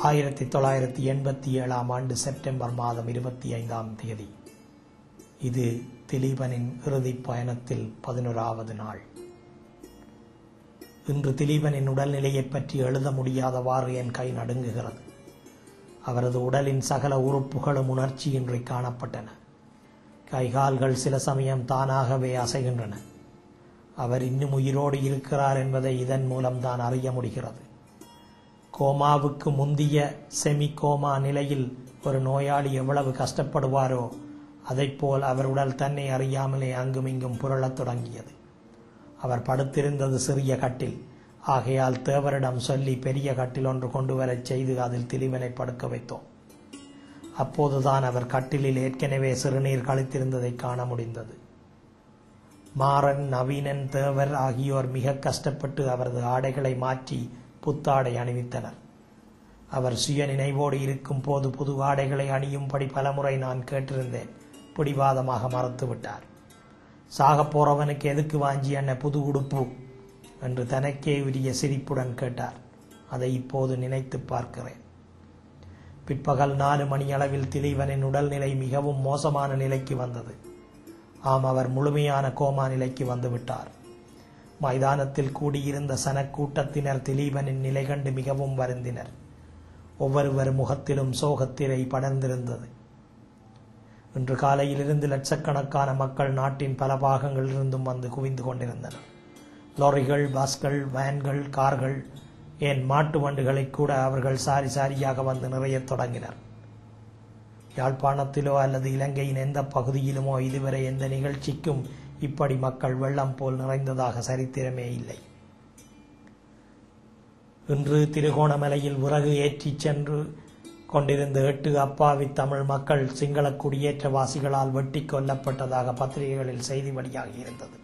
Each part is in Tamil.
1987 ஆண்டு செப்டம்பர் மாதம் 25ஆம் தேதி. இது திலீபனின் இறுதிப் பயணத்தில் 11வது நாள். இன்று திலீபனின் உடல்நிலையைப் பற்றி எழுத முடியாதவாறு என் கை நடுங்குகிறது. அவரது உடலின் சகல உறுப்புகளும் உணர்ச்சியின்றி காணப்பட்டன. கைகால்கள் சில சமயம் தானாகவே அசைகின்றன. அவர் இன்னும் உயிரோடு இருக்கிறார் என்பதை இதன் மூலம்தான் அறிய முடிகிறது. கோமாவுக்கு முந்திய செமி கோமா நிலையில் ஒரு நோயாளி எவ்வளவு கஷ்டப்படுவாரோ அதைப்போல் அவர் உடல் தன்னை அறியாமலே அங்குமிங்கும் புரளத் தொடங்கியது. அவர் படுத்திருந்தது சிறிய கட்டில். ஆகையால் தேவரிடம் சொல்லி பெரிய கட்டில் ஒன்று கொண்டு வரச் செய்து அதில் திலீபனை படுக்க வைத்தோம். அப்போதுதான் அவர் கட்டிலில் ஏற்கனவே சிறுநீர் கழித்திருந்ததை காண முடிந்தது. மாறன், நவீனன், தேவர் ஆகியோர் மிக கஷ்டப்பட்டு அவரது ஆடைகளை மாற்றி புத்தாடை அணிவித்தனர். அவர் சுய நினைவோடு இருக்கும் போது புது ஆடைகளை அணியும்படி பலமுறை நான் கேட்டிருந்தேன். பிடிவாதமாக மறுத்துவிட்டார். சாகப் போறவனுக்கு எதுக்கு வாஞ்சி என்ன புது உடுப்பு என்று தனக்கே உரிய சிரிப்புடன் கேட்டார். அதை இப்போது நினைத்து பார்க்கிறேன். பிற்பகல் 4 மணியளவில் திலீபனின் உடல்நிலை மிகவும் மோசமான நிலைக்கு வந்தது. ஆம், அவர் முழுமையான கோமா நிலைக்கு வந்துவிட்டார். மைதானத்தில் கூடியிருந்த சனக்கூட்டத்தினர் திலீபனின் நிலை கண்டு மிகவும் வருந்தினர். ஒவ்வொருவர் முகத்திலும் சோகத்திரை படர்ந்திருந்தது. இன்று காலையிலிருந்து லட்சக்கணக்கான மக்கள் நாட்டின் பல பாகங்களிலிருந்தும் வந்து குவிந்து கொண்டிருந்தனர். லாரிகள், பஸ்கள், வேன்கள், கார்கள், ஏன் மாட்டு வண்டுகளை கூட அவர்கள் சாரி சாரியாக வந்து நிறையத் தொடங்கினர். யாழ்ப்பாணத்திலோ அல்லது இலங்கையின் எந்த பகுதியிலுமோ இதுவரை எந்த நிகழ்ச்சிக்கும் இப்படி மக்கள் வெள்ளம் போல் நிறைந்ததாக சரித்திரமே இல்லை. இன்று திருகோணமலையில் விறகு ஏற்றிச் சென்று கொண்டிருந்த 8 அப்பாவி தமிழ் மக்கள் சிங்கள குடியேற்றவாசிகளால் வெட்டி கொல்லப்பட்டதாக பத்திரிகைகளில் செய்தி வெளியாகி இருந்தது.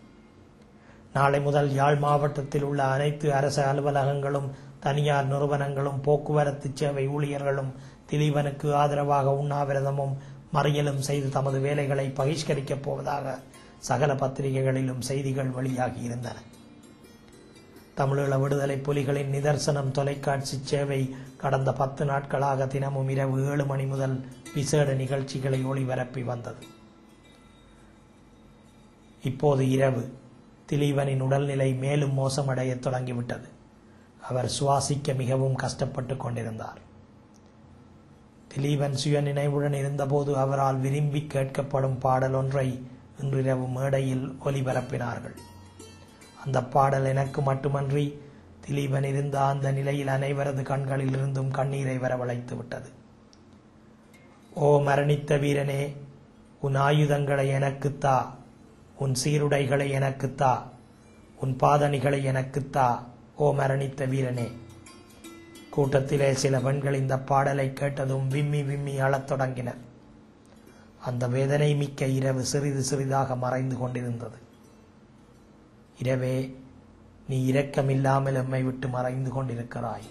நாளை முதல் யாழ் மாவட்டத்தில் உள்ள அனைத்து அரசு அலுவலகங்களும், தனியார் நிறுவனங்களும், போக்குவரத்து சேவை ஊழியர்களும் திலீபனுக்கு ஆதரவாக உண்ணாவிரதமும் மறியலும் செய்து தமது வேலைகளை பகிஷ்கரிக்கப் போவதாக சகல பத்திரிகைகளிலும் செய்திகள் வெளியாகி இருந்தன. தமிழீழ விடுதலை புலிகளின் நிதர்சனம் தொலைக்காட்சி சேவை கடந்த 10 நாட்களாக தினமும் இரவு 7 மணி முதல் விசேட நிகழ்ச்சிகளை ஒளிபரப்பி வந்தது. இப்போது இரவு திலீபனின் உடல்நிலை மேலும் மோசமடைய தொடங்கிவிட்டது. அவர் சுவாசிக்க மிகவும் கஷ்டப்பட்டு கொண்டிருந்தார். திலீபன் சுய நினைவுடன் இருந்தபோது அவரால் விரும்பி கேட்கப்படும் பாடல் ஒன்றை இன்றிரவு மேடையில் ஒலிபரப்பினார்கள். அந்த பாடல் எனக்கு மட்டுமன்றி திலீபன் இருந்த அந்த நிலையில் அனைவரது கண்களில் இருந்தும் கண்ணீரை வரவழைத்து விட்டது. ஓ மரணித்த வீரனே, உன் ஆயுதங்களை எனக்குத்தா, உன் சீருடைகளை எனக்குத்தா, உன் பாதணிகளை எனக்குத்தா, ஓ மரணித்த வீரனே. கூட்டத்திலே சில பெண்கள் இந்த பாடலை கேட்டதும் விம்மி விம்மி அழத் தொடங்கினர். அந்த வேதனை மிக்க இரவு சிறிது சிறிதாக மறைந்து கொண்டிருந்தது. இரவே, நீ இரக்கமில்லாமல் எம்மை விட்டு மறைந்து கொண்டிருக்கிறாய்.